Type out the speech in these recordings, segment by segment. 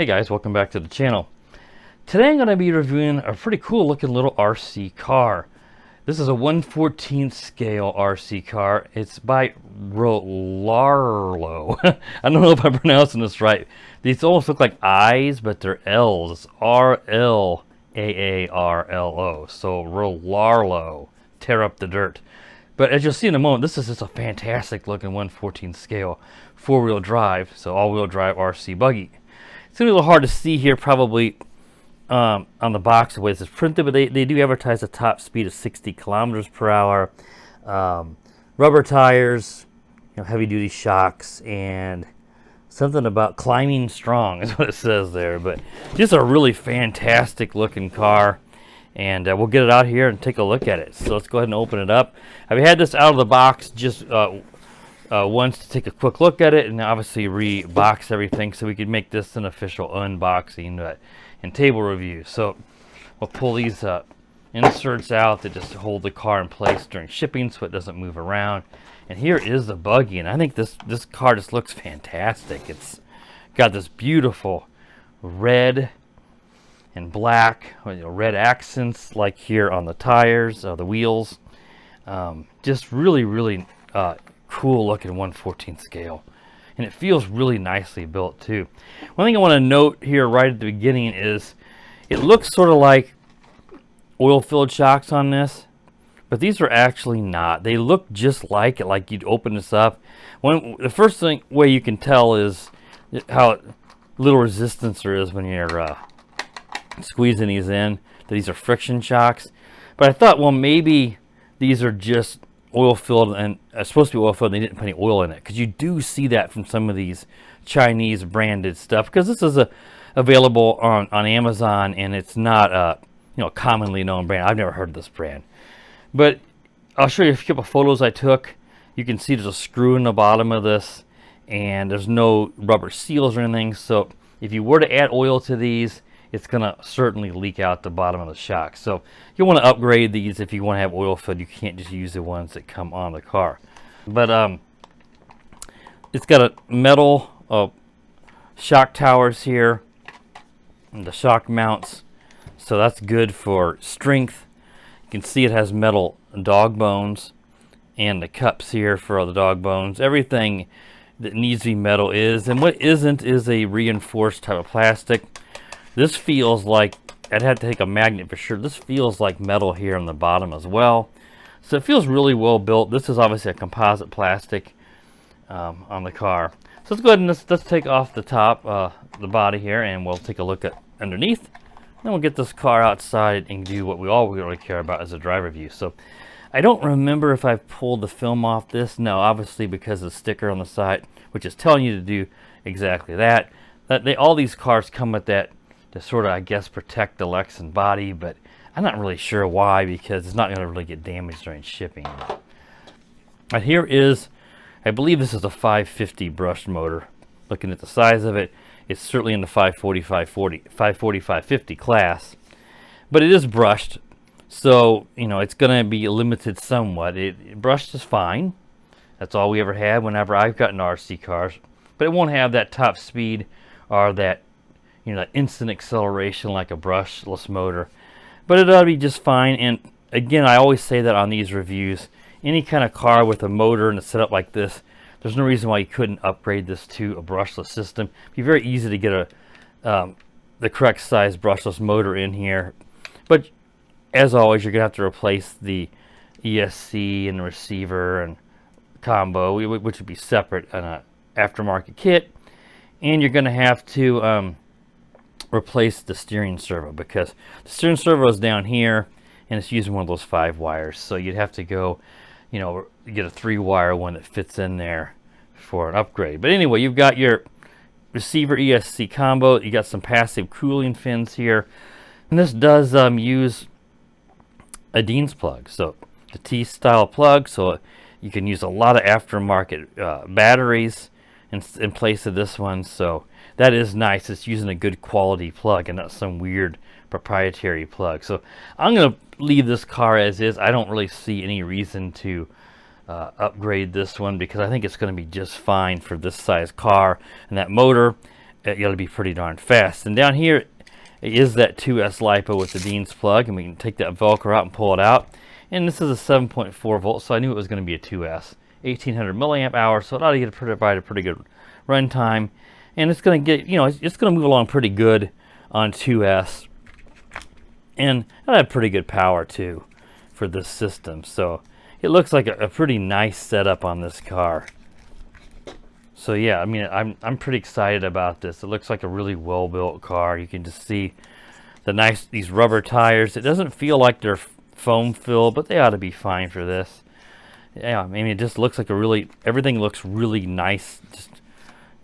Hey guys, welcome back to the channel. Today I'm going to be reviewing a pretty cool looking little RC car. This is a 1/14 scale RC car. It's by RLAARLO. I don't know if I'm pronouncing this right. These almost look like I's, but they're L's. It's RLAARLO. So RLAARLO. Tear up the dirt. But as you'll see in a moment, this is just a fantastic looking 1/14 scale 4-wheel drive. So all-wheel drive RC buggy. It's going to be a little hard to see here probably on the box the way this is printed, but they do advertise a top speed of 60 kilometers per hour. Rubber tires, heavy duty shocks, and something about climbing strong is what it says there. But just a really fantastic looking car, and we'll get it out here and take a look at it. So let's go ahead and open it up. I've had this out of the box just once to take a quick look at it, and obviously re-box everything so we could make this an official unboxing and table review. So we'll pull these inserts out that just hold the car in place during shipping so it doesn't move around. And here is the buggy, and I think this car just looks fantastic. It's got this beautiful red and black, red accents like here on the tires, the wheels. Just really cool looking 1/14 scale, and it feels really nicely built too. One thing I want to note here right at the beginning is it looks sort of like oil filled shocks on this, but these are actually not. They look just like it, like you'd open this up. The first way you can tell is how little resistance there is when you're squeezing these in, that these are friction shocks. But I thought, well, maybe these are just oil filled, and supposed to be oil filled, and they didn't put any oil in it, because you do see that from some of these Chinese branded stuff, because this is available on Amazon, and it's not a commonly known brand. I've never heard of this brand, but I'll show you a couple of photos I took. You can see there's a screw in the bottom of this, and there's no rubber seals or anything, so if you were to add oil to these, it's going to certainly leak out the bottom of the shock. So you want to upgrade these if you want to have oil filled. You can't just use the ones that come on the car. But it's got a metal shock towers here and the shock mounts, so that's good for strength. You can see it has metal dog bones and the cups here for all the dog bones. Everything that needs to be metal is, and what isn't is a reinforced type of plastic. This feels like, I'd have to take a magnet for sure. This feels like metal here on the bottom as well. So it feels really well built. This is obviously a composite plastic on the car. So let's go ahead and let's take off the top, the body here, and we'll take a look at underneath. Then we'll get this car outside and do what we all really care about as a driver view. So I don't remember if I've pulled the film off this. No, obviously because of the sticker on the side, which is telling you to do exactly that. All these cars come with that to sort of, I guess, protect the Lexan body, but I'm not really sure why, because it's not going to really get damaged during shipping. But here is, I believe this is a 550 brushed motor. Looking at the size of it, it's certainly in the 540, 550 class, but it is brushed, so it's going to be limited somewhat. Brushed is fine. That's all we ever had whenever I've gotten RC cars, but it won't have that top speed or that that instant acceleration like a brushless motor, but it ought to be just fine. And again, I always say that on these reviews, any kind of car with a motor and a setup like this, there's no reason why you couldn't upgrade this to a brushless system. It'd be very easy to get the correct size brushless motor in here, but as always, you're gonna have to replace the ESC and the receiver and combo, which would be separate on an aftermarket kit, and you're gonna have to replace the steering servo, because the steering servo is down here and it's using one of those 5 wires, so you'd have to go get a 3-wire one that fits in there for an upgrade. But anyway, you've got your receiver ESC combo, you got some passive cooling fins here, and this does use a Dean's plug, so the T-style plug, so you can use a lot of aftermarket batteries in place of this one. So that is nice. It's using a good quality plug and not some weird proprietary plug. So I'm going to leave this car as is. I don't really see any reason to upgrade this one, because I think it's going to be just fine for this size car. And that motor, it got to be pretty darn fast. And down here is that 2S lipo with the Dean's plug, and we can take that Velcro out and pull it out. And this is a 7.4 volt, so I knew it was going to be a 2S, 1800 milliamp hours, so it ought to provide a pretty good run time. And it's going to get, it's going to move along pretty good on 2S, and it'll have pretty good power too for this system. So it looks like a pretty nice setup on this car. So yeah, I mean, I'm pretty excited about this. It looks like a really well-built car. You can just see these rubber tires. It doesn't feel like they're foam filled, but they ought to be fine for this. Yeah, I mean, it just looks like everything looks really nice. Just,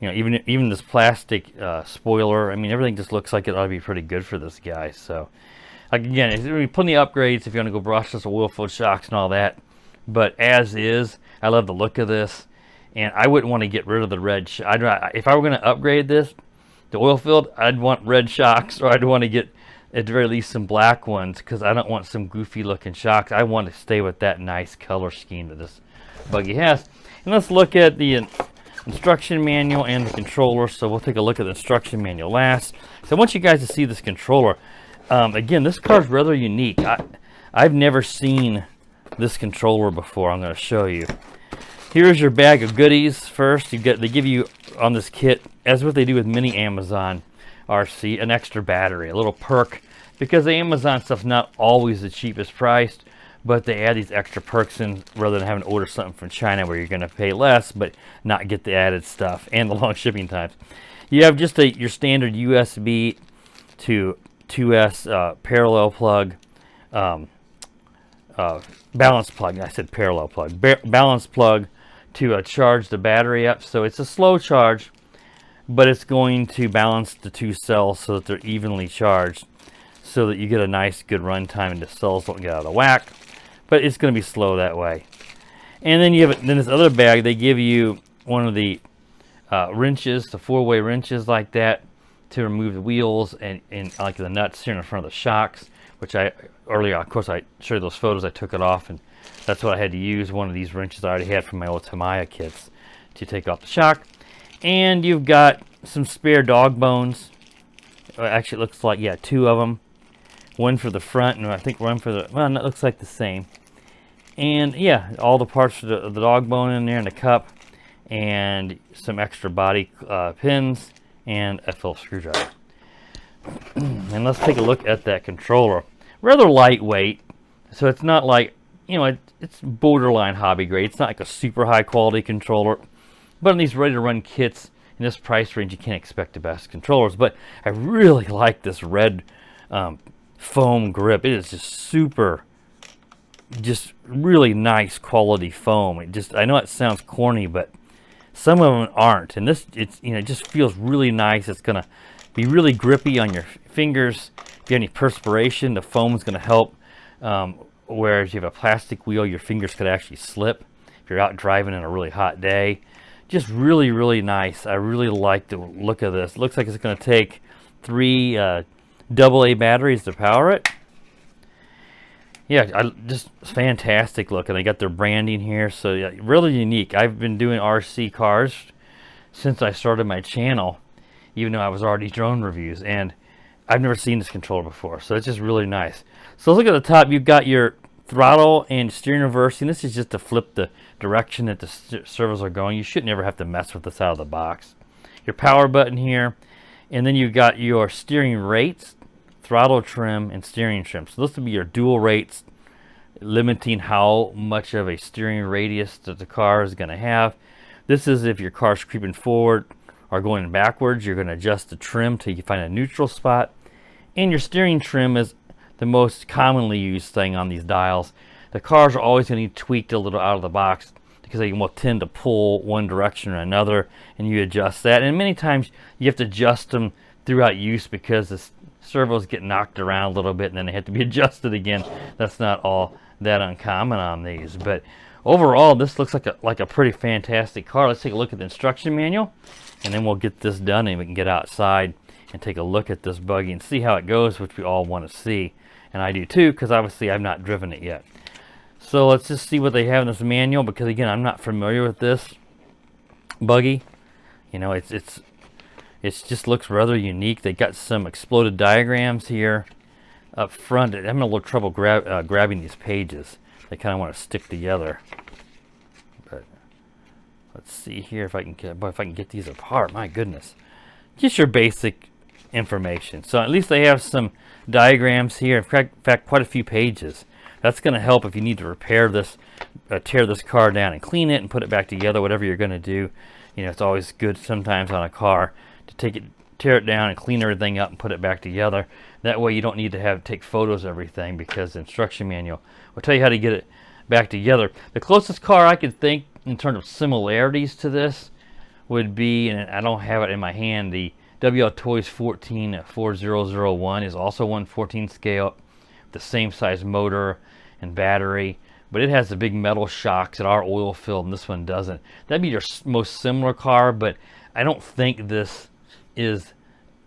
even this plastic spoiler, I mean, everything just looks like it ought to be pretty good for this guy. So again, there's going to be plenty of upgrades if you want to go brushless or oil-filled shocks and all that. But as is, I love the look of this. And I wouldn't want to get rid of the red. If I were going to upgrade this to oil filled, I'd want red shocks, or I'd want to get at the very least some black ones, because I don't want some goofy looking shocks. I want to stay with that nice color scheme that this Buggy has. And let's look at the instruction manual and the controller. So we'll take a look at the instruction manual last. So I want you guys to see this controller. Again, this car is rather unique. I've never seen this controller before. I'm going to show you. Here's your bag of goodies. First, they give you on this kit, as what they do with many Amazon RC, an extra battery, a little perk, because the Amazon stuff's not always the cheapest priced, but they add these extra perks in rather than having to order something from China where you're going to pay less but not get the added stuff and the long shipping times. You have just your standard USB to 2S parallel plug, balance plug. I said parallel plug. Balance plug to charge the battery up. So it's a slow charge, but it's going to balance the two cells so that they're evenly charged, so that you get a nice good run time and the cells don't get out of whack. But it's going to be slow that way. And then you have this other bag. They give you one of the wrenches, the 4-way wrenches like that, to remove the wheels and like the nuts here in front of the shocks, which earlier, of course, I showed you those photos. I took it off, and that's what I had to use. One of these wrenches I already had from my old Tamiya kits to take off the shock. And you've got some spare dog bones. Actually, it looks like, yeah, 2 of them. One for the front, and I think one for the, well, it looks like the same. And yeah, all the parts for the dog bone in there, and the cup, and some extra body pins, and a Phillips screwdriver. And let's take a look at that controller. Rather lightweight, so it's not like, it's borderline hobby grade. It's not like a super high quality controller, but in these ready to run kits in this price range, you can't expect the best controllers. But I really like this red foam grip. It is just really nice quality foam. I know it sounds corny, but some of them aren't. And this, it just feels really nice. It's gonna be really grippy on your fingers. If you have any perspiration, the foam is gonna help. Whereas you have a plastic wheel, your fingers could actually slip if you're out driving in a really hot day. Just really, really nice. I really like the look of this. It looks like it's going to take 3 AA batteries to power it. Yeah, just fantastic looking. They got their branding here, so yeah, really unique. I've been doing RC cars since I started my channel, even though I was already drone reviews, and I've never seen this controller before, so it's just really nice. So look at the top. You've got your throttle and steering reverse, and this is just to flip the direction that the servos are going. You shouldn't ever have to mess with this out of the box. Your power button here, and then you've got your steering rates, throttle trim, and steering trim. So this will be your dual rates, limiting how much of a steering radius that the car is going to have. This is if your car's creeping forward or going backwards. You're going to adjust the trim till you find a neutral spot. And your steering trim is the most commonly used thing on these dials. The cars are always going to be tweaked a little out of the box because they will tend to pull one direction or another, and you adjust that. And many times you have to adjust them throughout use because the servos get knocked around a little bit and then they have to be adjusted again. That's not all that uncommon on these, but overall this looks like a pretty fantastic car. Let's take a look at the instruction manual, and then we'll get this done and we can get outside and take a look at this Buggy and see how it goes, which we all want to see. And I do too, because obviously I've not driven it yet. So let's just see what they have in this manual, because again, I'm not familiar with this Buggy. It's It just looks rather unique. They got some exploded diagrams here up front. I'm having a little trouble grabbing these pages. They kind of want to stick together. But let's see here if I can get these apart. My goodness, just your basic information. So at least they have some diagrams here. In fact, quite a few pages. That's going to help if you need to repair this, tear this car down and clean it and put it back together. Whatever you're going to do, you know, it's always good sometimes on a car to tear it down and clean everything up and put it back together. That way you don't need to take photos of everything, because the instruction manual will tell you how to get it back together. The closest car I could think in terms of similarities to this would be, and I don't have it in my hand, the WLTOYS 4001 is also 1/14 scale, the same size motor and battery, but it has the big metal shocks that are oil filled and this one doesn't. That'd be your most similar car, but I don't think this is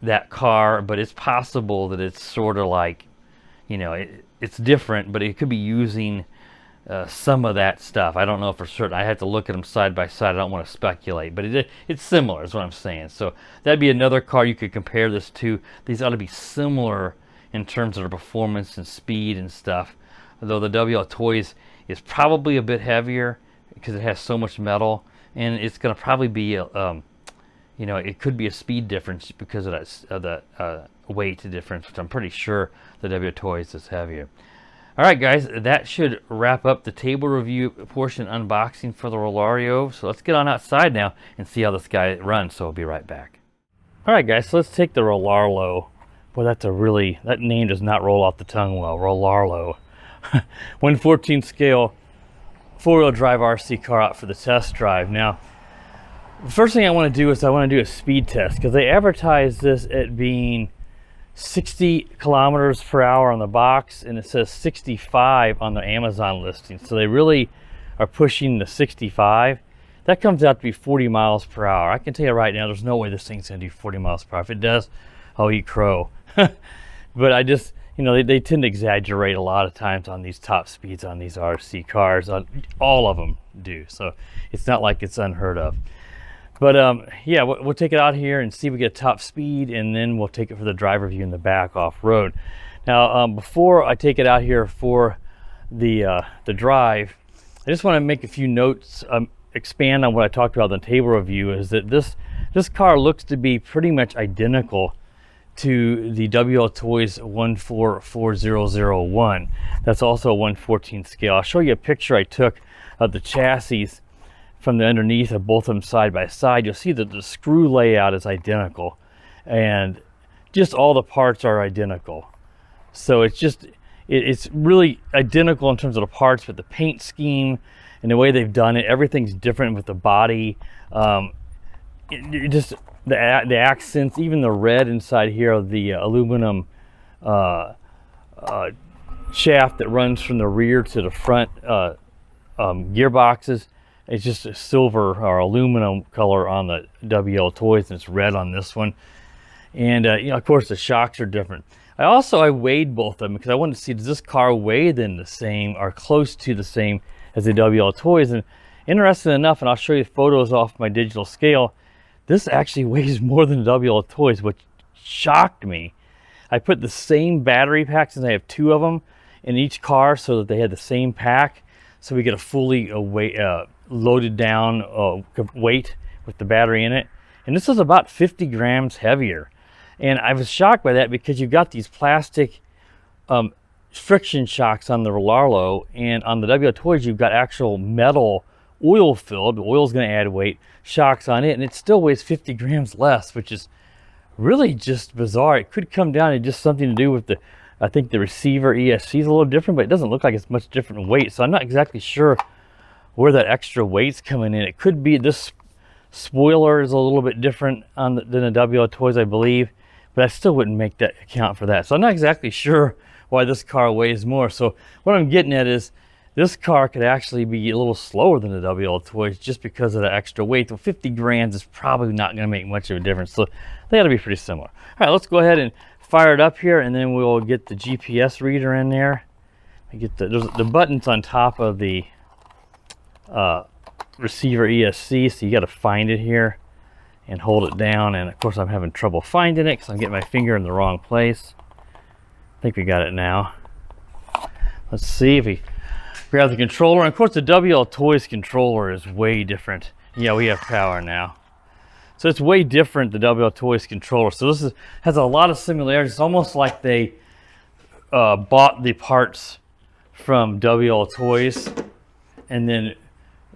that car, but it's possible that it's sort of like, you know, it's different, but it could be using some of that stuff. I don't know for certain. I have to look at them side by side. I don't want to speculate, but it's similar is what I'm saying. So that'd be another car you could compare this to. These ought to be similar in terms of the performance and speed and stuff, though the WLTOYS is probably a bit heavier because it has so much metal, and it's going to probably be you know, it could be a speed difference because of that weight difference, which I'm pretty sure the WLTOYS is heavier. All right, guys, that should wrap up the table review portion unboxing for the RLAARLO. So let's get on outside now and see how this guy runs. So I'll be right back. All right, guys, so let's take the RLAARLO. Boy, that name does not roll off the tongue well. RLAARLO. 1/14 scale 4-wheel drive RC car out for the test drive. Now, the first thing I want to do is I want to do a speed test, because they advertise this at being 60 kilometers per hour on the box, and it says 65 on the Amazon listing. So they really are pushing the 65. That comes out to be 40 miles per hour. I can tell you right now, there's no way this thing's going to do 40 miles per hour. If it does, I'll eat crow. But I just, you know, they tend to exaggerate a lot of times on these top speeds on these RC cars. All of them do. So it's not like it's unheard of. But yeah, we'll take it out here and see if we get top speed, and then we'll take it for the driver view in the back off-road. Now, before I take it out here for the drive, I just want to make a few notes, expand on what I talked about in the table review, is that this car looks to be pretty much identical to the WLTOYS 14001. That's also a 1/14 scale. I'll show you a picture I took of the chassis from the underneath of both of them side by side. You'll see that the screw layout is identical, and just all the parts are identical. So it's really identical in terms of the parts, but the paint scheme and the way they've done it, everything's different with the body. Just the accents, even the red inside here of the aluminum shaft that runs from the rear to the front gearboxes. It's just a silver or aluminum color on the WLTOYS, and it's red on this one. And you know, of course, the shocks are different. I weighed both of them because I wanted to see, does this car weigh then the same or close to the same as the WLTOYS? And interesting enough, and I'll show you photos off my digital scale, this actually weighs more than the WLTOYS, which shocked me. I put the same battery pack, since I have two of them in each car, so that they had the same pack, so we get a fully loaded down weight with the battery in it. And this is about 50 grams heavier. And I was shocked by that, because you've got these plastic friction shocks on the RLAARLO, and on the WLTOYS you've got actual metal oil filled. The oil's going to add weight, shocks on it, and it still weighs 50 grams less, which is really just bizarre. It could come down to just something to do with I think the receiver ESC is a little different, but it doesn't look like it's much different weight. So I'm not exactly sure where that extra weight's coming in. It could be this spoiler is a little bit different than the WLTOYS, I believe, but I still wouldn't make that account for that. So I'm not exactly sure why this car weighs more. So what I'm getting at is this car could actually be a little slower than the WLTOYS just because of the extra weight. So 50 grams is probably not going to make much of a difference. So they got to be pretty similar. All right, let's go ahead and fire it up here, and then we'll get the GPS reader in there. I get there's the buttons on top of the receiver ESC, so you got to find it here. and hold it down. And of course I'm having trouble finding it because I'm getting my finger in the wrong place. I think we got it now. Let's see if we grab the controller. And of course the WLTOYS controller is way different. Yeah, we have power now. So it's way different, the WLTOYS controller. So this has a lot of similarities. It's almost like they bought the parts from WLTOYS and then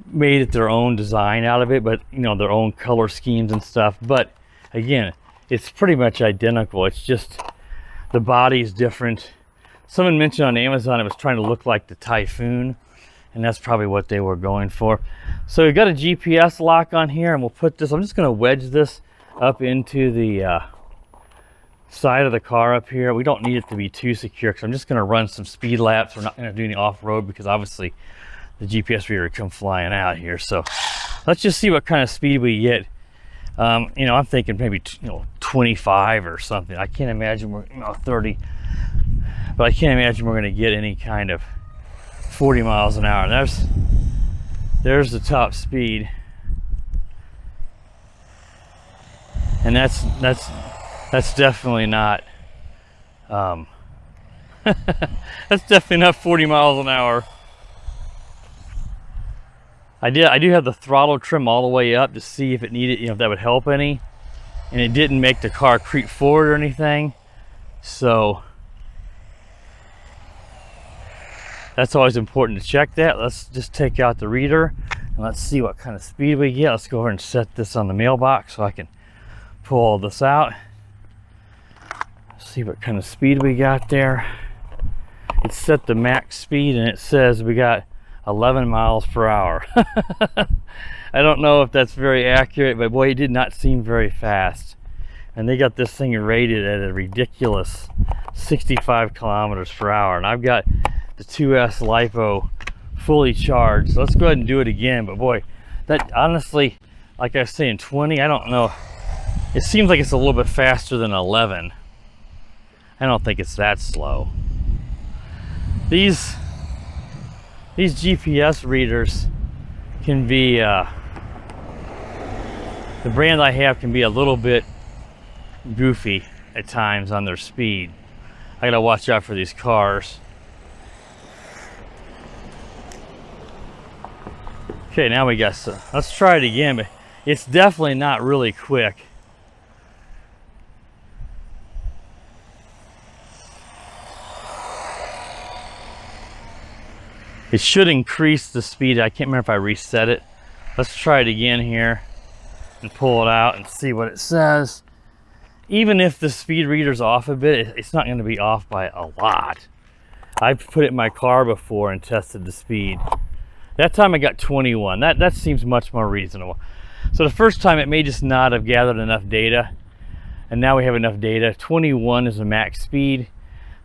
made it their own design out of it, but you know, their own color schemes and stuff. But again, it's pretty much identical. It's just the body's different. Someone mentioned on Amazon it was trying to look like the Typhoon, and that's probably what they were going for. So we've got a GPS lock on here, and we'll put this, I'm just going to wedge this up into the side of the car up here. We don't need it to be too secure because I'm just going to run some speed laps. We're not going to do any off-road because obviously the GPS reader would come flying out here. So let's just see what kind of speed we get. You know, I'm thinking maybe 25 or something. I can't imagine we're 30, but I can't imagine we're going to get any kind of 40 miles an hour. There's the top speed, and that's definitely not that's definitely not 40 miles an hour. I do have the throttle trim all the way up to see if it needed, if that would help any, and it didn't make the car creep forward or anything. So that's always important to check that. Let's just take out the reader and let's see what kind of speed we get. Let's go over and set this on the mailbox so I can pull all this out. See what kind of speed we got there. It's set the max speed and it says we got 11 miles per hour. I don't know if that's very accurate, but boy, it did not seem very fast. And they got this thing rated at a ridiculous 65 kilometers per hour. And I've got the 2S lipo fully charged. So let's go ahead and do it again. But boy, that honestly, like I was saying, 20, I don't know. It seems like it's a little bit faster than 11. I don't think it's that slow. These GPS readers can be, the brand I have can be a little bit goofy at times on their speed. I gotta watch out for these cars. Okay, now we got some. Let's try it again, but it's definitely not really quick. It should increase the speed. I can't remember if I reset it. Let's try it again here and pull it out and see what it says. Even if the speed reader's off a bit, it's not going to be off by a lot. I've put it in my car before and tested the speed. That time I got 21. That seems much more reasonable. So the first time it may just not have gathered enough data, and now we have enough data. 21 is the max speed.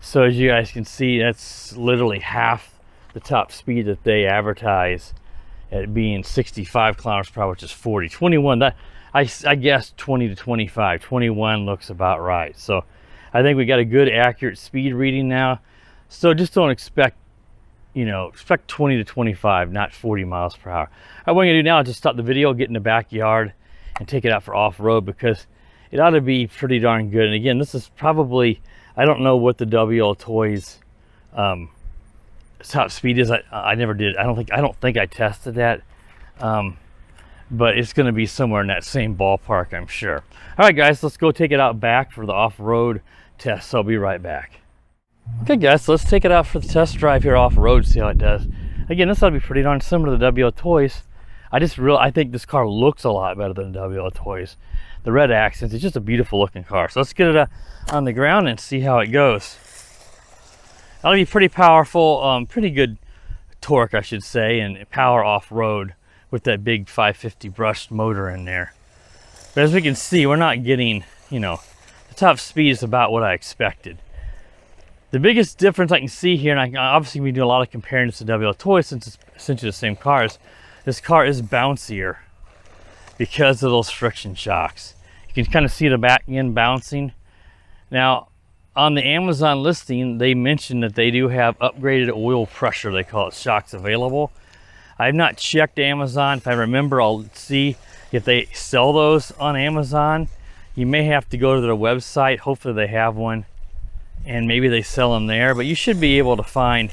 So as you guys can see, that's literally half the top speed that they advertise at being 65 kilometers per hour, which is 40. 21, that I guess 20 to 25. 21 looks about right. So I think we got a good accurate speed reading now. So just don't expect, expect 20 to 25, not 40 miles per hour. What I'm going to do now is just stop the video, get in the backyard and take it out for off-road because it ought to be pretty darn good. And again, this is probably, I don't know what the WLTOYS top speed is. I never did. I don't think I tested that, but it's going to be somewhere in that same ballpark, I'm sure. All right, guys, let's go take it out back for the off-road test. So I'll be right back. Okay, guys, so let's take it out for the test drive here off-road, see how it does. Again, this ought to be pretty darn similar to the WLTOYS. I think this car looks a lot better than the WLTOYS. The red accents, it's just a beautiful looking car. So let's get it on the ground and see how it goes. That'll be pretty powerful, pretty good torque, I should say, and power off-road with that big 550 brushed motor in there. But as we can see, we're not getting, the top speed is about what I expected. The biggest difference I can see here, and obviously we do a lot of comparing this to WLTOYS since it's essentially the same cars, this car is bouncier because of those friction shocks. You can kind of see the back end bouncing. Now, on the Amazon listing, they mentioned that they do have upgraded oil pressure. They call it shocks available. I've not checked Amazon. If I remember, I'll see If they sell those on Amazon, you may have to go to their website. Hopefully they have one, and maybe they sell them there. But you should be able to find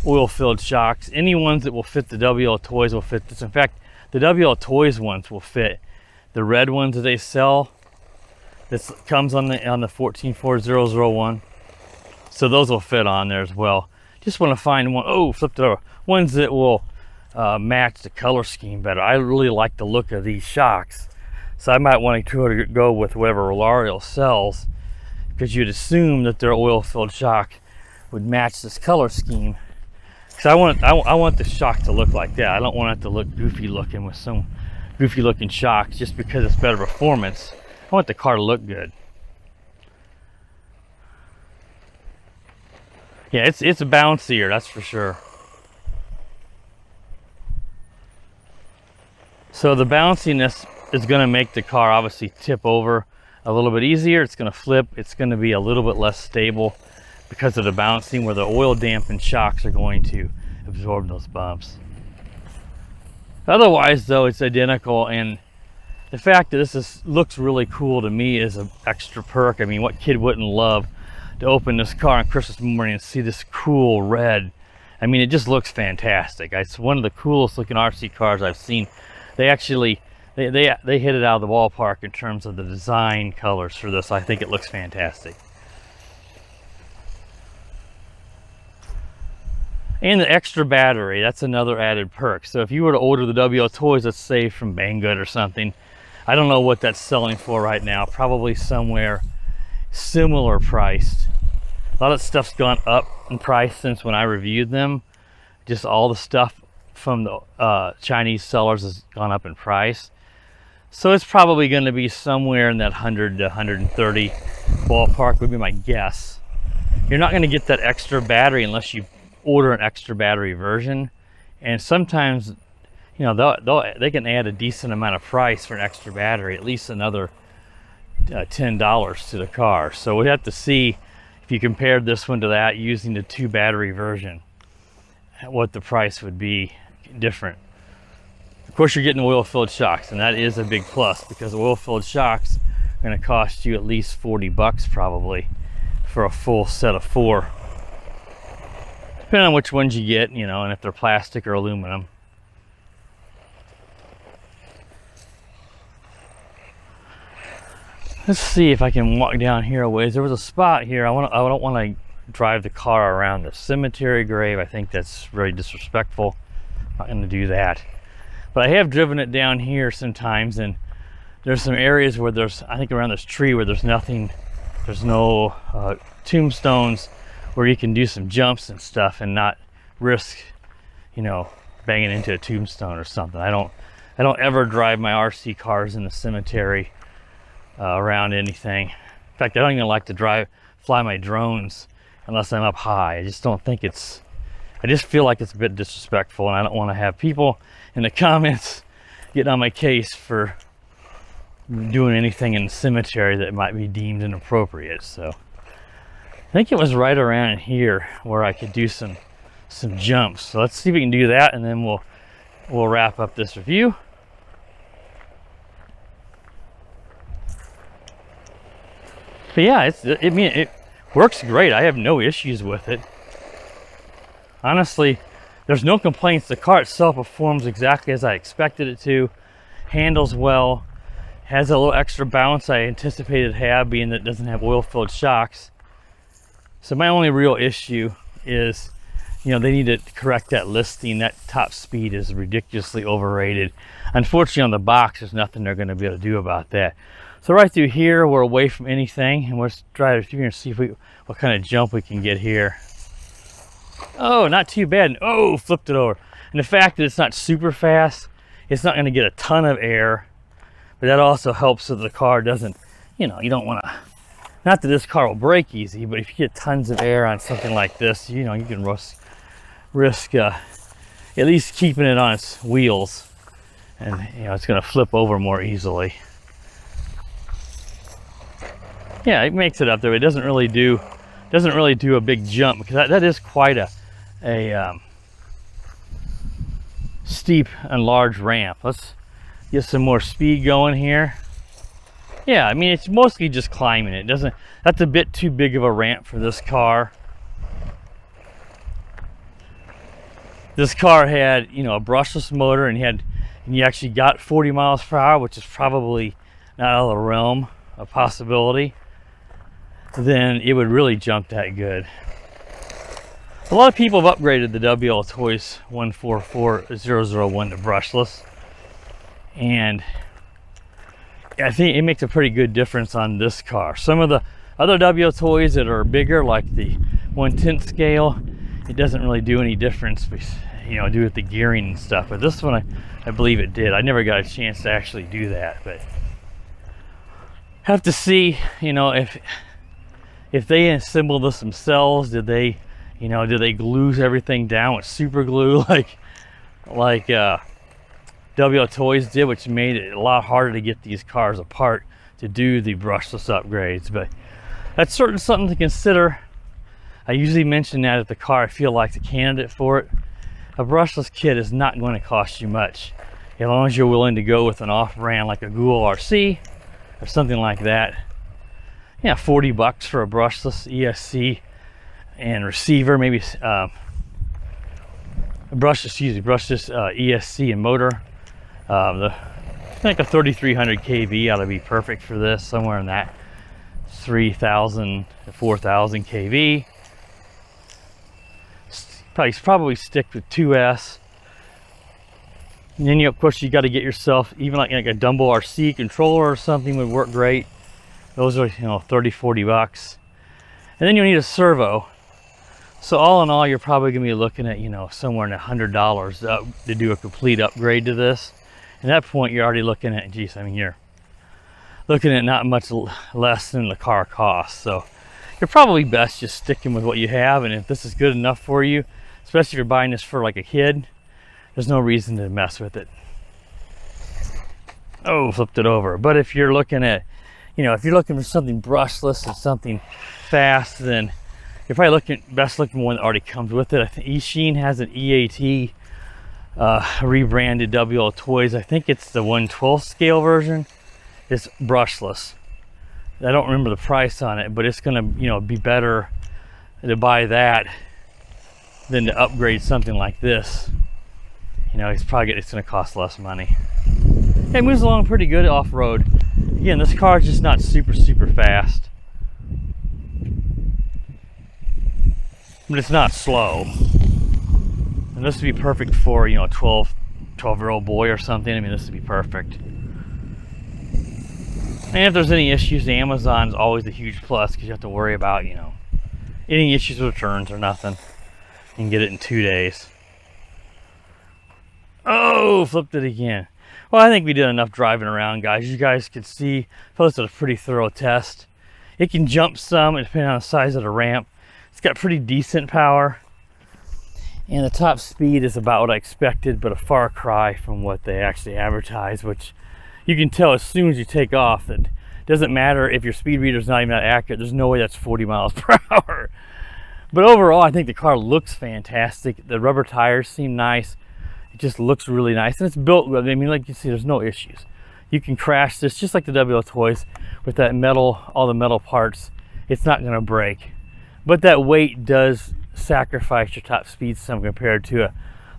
oil-filled shocks. Any ones that will fit the WLTOYS will fit this. In fact, the WLTOYS ones will fit. The red ones that they sell, this comes on the 144001. So those will fit on there as well. Just want to find one. Oh, flipped it over. Ones that will match the color scheme better. I really like the look of these shocks, so I might want to go with whatever RLAARLO sells, because you'd assume that their oil-filled shock would match this color scheme. Because I want the shock to look like that. I don't want it to look goofy looking with some goofy looking shocks just because it's better performance. I want the car to look good. Yeah, it's bouncier, that's for sure. So the bounciness is going to make the car obviously tip over a little bit easier. It's going to flip. It's going to be a little bit less stable because of the bouncing, where the oil dampened shocks are going to absorb those bumps. Otherwise though, it's identical, and the fact that this looks really cool to me is an extra perk. I mean, what kid wouldn't love to open this car on Christmas morning and see this cool red? I mean, it just looks fantastic. It's one of the coolest looking RC cars I've seen. They actually they hit it out of the ballpark in terms of the design colors for this. I think it looks fantastic. And the extra battery, that's another added perk. So if you were to order the WLTOYS, let's say from Banggood or something, I don't know what that's selling for right now, probably somewhere similar priced. A lot of stuff's gone up in price since when I reviewed them. Just all the stuff from the Chinese sellers has gone up in price. So it's probably going to be somewhere in that 100 to 130 ballpark would be my guess. You're not going to get that extra battery unless you order an extra battery version. And sometimes, you know, they can add a decent amount of price for an extra battery, at least another $10 to the car. So we'd have to see if you compared this one to that using the 2 battery version, what the price would be different. Of course, you're getting oil-filled shocks, and that is a big plus, because oil-filled shocks are going to cost you at least 40 bucks probably for a full set of 4. Depending on which ones you get, you know, and if they're plastic or aluminum. Let's see if I can walk down here a ways. There was a spot here. I don't want to drive the car around the cemetery grave. I think that's very disrespectful. I'm not going to do that. But I have driven it down here sometimes, and there's some areas where there's, I think around this tree where there's nothing, there's no tombstones where you can do some jumps and stuff and not risk, you know, banging into a tombstone or something. I don't ever drive my RC cars in the cemetery around anything. In fact, I don't even like to fly my drones unless I'm up high. I just don't think it's, I just feel like it's a bit disrespectful, and I don't want to have people in the comments getting on my case for doing anything in the cemetery that might be deemed inappropriate. So I think it was right around here where I could do some jumps. So let's see if we can do that, and then we'll wrap up this review. But yeah, it works great. I have no issues with it. Honestly, there's no complaints. The car itself performs exactly as I expected it to. Handles well. Has a little extra bounce I anticipated to have, being that it doesn't have oil-filled shocks. So my only real issue is, you know, they need to correct that listing. That top speed is ridiculously overrated. Unfortunately, on the box, there's nothing they're going to be able to do about that. So right through here, we're away from anything, and let's drive through here and see if what kind of jump we can get here. Oh, not too bad. Oh, flipped it over. And the fact that it's not super fast, it's not going to get a ton of air, but that also helps so the car doesn't, you know, you don't want to, not that this car will break easy, but if you get tons of air on something like this, you know, you can risk at least keeping it on its wheels, and you know, it's going to flip over more easily. Yeah, it makes it up there. It doesn't really do a big jump, because that is quite a steep and large ramp. Get some more speed going here. Yeah, I mean, it's mostly just climbing. It doesn't, that's a bit too big of a ramp for this car. This car had, you know, a brushless motor, and you actually got 40 miles per hour, which is probably not out of the realm of possibility. Then it would really jump that good. A lot of people have upgraded the WLTOYS 44001 to brushless, and I think it makes a pretty good difference on this car. Some of the other WLTOYS that are bigger, like the 1/10 scale, it doesn't really do any difference, you know, due with the gearing and stuff. But this one, I believe it did. I never got a chance to actually do that, but have to see, you know, if they assembled this themselves. Did they, you know, did they glue everything down with super glue like WLTOYS did, which made it a lot harder to get these cars apart to do the brushless upgrades? But that's certainly something to consider. I usually mention that if the car I feel like the candidate for it. A brushless kit is not going to cost you much, as long as you're willing to go with an off-brand like a Google RC or something like that. Yeah, 40 bucks for a brushless ESC and receiver, maybe brushless ESC and motor. I think a 3300 kV ought to be perfect for this, somewhere in that 3000 to 4000 kV. Probably stick with 2S. And then, of course, you got to get yourself even like a Dumble RC controller or something would work great. Those are, you know, 30-40 bucks. And then you'll need a servo. So all in all, you're probably gonna be looking at, you know, somewhere in $100 to do a complete upgrade to this. At that point, you're already looking at, geez, I mean, you're looking at not much less than the car costs. So you're probably best just sticking with what you have. And if this is good enough for you, especially if you're buying this for like a kid, there's no reason to mess with it. Oh, flipped it over. But if you're looking at, you know, if you're looking for something brushless and something fast, then you're probably best looking one that already comes with it. I think Eachine has an EAT rebranded WLTOYS. I think it's the 1/12 scale version. It's brushless. I don't remember the price on it, but it's gonna, you know, be better to buy that than to upgrade something like this. You know, it's gonna cost less money. It moves along pretty good off-road. Again, this car is just not super fast, but it's not slow. And this would be perfect for, you know, a 12-year-old boy or something. I mean, this would be perfect. And if there's any issues, Amazon's always a huge plus, because you have to worry about, you know, any issues with returns or nothing. You can get it in 2 days. Oh, flipped it again. Well, I think we did enough driving around, guys. You guys could see, posted a pretty thorough test. It can jump some, depending on the size of the ramp. It's got pretty decent power. And the top speed is about what I expected, but a far cry from what they actually advertise, which you can tell as soon as you take off. It doesn't matter if your speed reader is not even that accurate. There's no way that's 40 miles per hour. But overall, I think the car looks fantastic. The rubber tires seem nice. It just looks really nice, and it's built, I mean, like you see, there's no issues. You can crash this just like the WLTOYS with that metal, all the metal parts. It's not gonna break. But that weight does sacrifice your top speed some compared to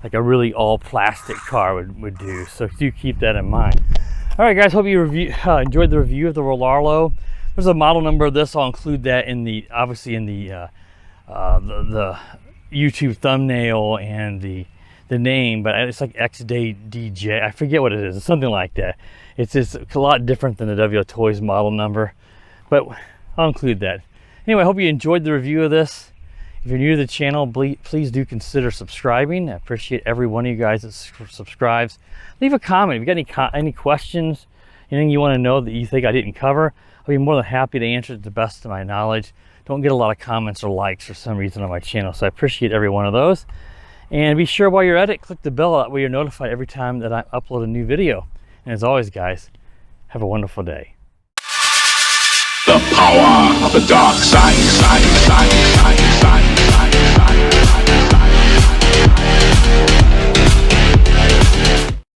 like a really all plastic car would do. So do keep that in mind. All right, guys, hope you enjoyed the review of the RLAARLO. There's a model number of this. I'll include that in the, obviously in the YouTube thumbnail and the name, but it's like XDKJ. I forget what it is. It's something like that. It's a lot different than the WLTOYS model number, but I'll include that. Anyway, I hope you enjoyed the review of this. If you're new to the channel, please do consider subscribing. I appreciate every one of you guys that subscribes. Leave a comment. If you got any questions, anything you want to know that you think I didn't cover, I'll be more than happy to answer it to the best of my knowledge. Don't get a lot of comments or likes for some reason on my channel, so I appreciate every one of those. And be sure while you're at it, click the bell out where you're notified every time that I upload a new video. And as always, guys, have a wonderful day. The power of the dark side.